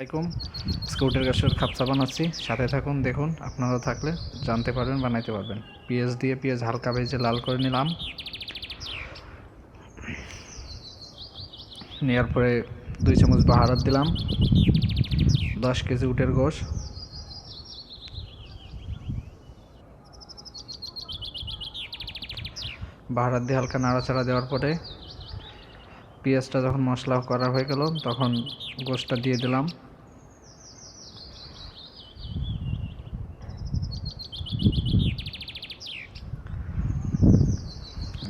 আসসালামাইকুম। স্কুটের গ্যাসের খাপসা বানাচ্ছি, সাথে থাকুন, দেখুন। আপনারা থাকলে জানতে পারবেন, বানাইতে পারবেন। পেঁয়াজ দিয়ে পেঁয়াজ হালকা ভেজে লাল করে নিলাম। নেওয়ার পরে 2 চামচ বাহারাত দিলাম, 10 কেজি উটের গোশ, বাহারাত দিয়ে হালকা নাড়াচাড়া দেওয়ার পরে পেঁয়াজটা যখন মশলা করা হয়ে গেল তখন গোশটা দিয়ে দিলাম।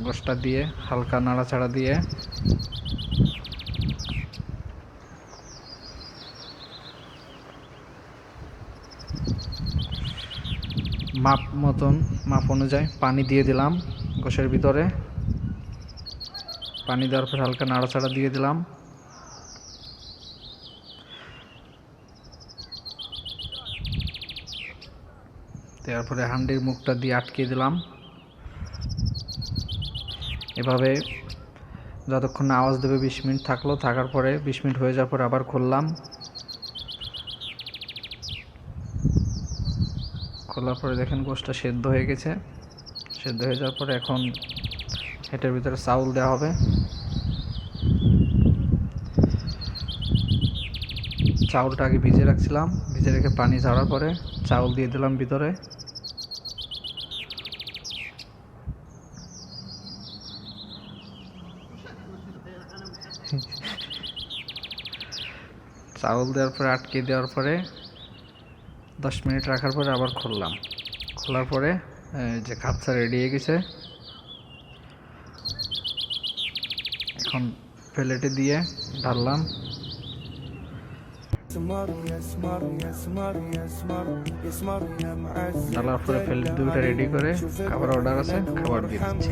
গোশটা দিয়ে হালকা নাড়াচাড়া দিয়ে মাপ অনুযায়ী পানি দিয়ে দিলাম গোশের ভিতরে। পানি দেওয়ার পর হালকা নাড়াচাড়া দিয়ে দিলাম। দেওয়ার পরে হাঁডির মুখটা দিয়ে আটকে দিলাম। এভাবে যতক্ষণ না আওয়াজ দেবে 20 মিনিট থাকলো, থাকার পরে 20 মিনিট হয়ে যাওয়ার পরে আবার খুললাম। খোলার পরে দেখেন গোশটা সেদ্ধ হয়ে গেছে। সেদ্ধ হয়ে যাওয়ার পরে এখন এটার ভিতরে চাউল দেওয়া হবে। চাউলটা আগে ভিজে রাখছিলাম, ভিজে রেখে পানি ঝরার পরে চাউল দিয়ে দিলাম ভিতরে। চাউল দেওয়ার পরে আটকে দেওয়ার পরে 10 মিনিট রাখার পরে আবার খুললাম। খোলার পরে যে খাপসা রেডি হয়ে গেছে। এখন প্লেটে দিয়ে ঢাললাম। ঢালার পরে প্লেট দুইটা রেডি করে খাবার অর্ডার আছে, খাবার দিয়ে দিচ্ছি।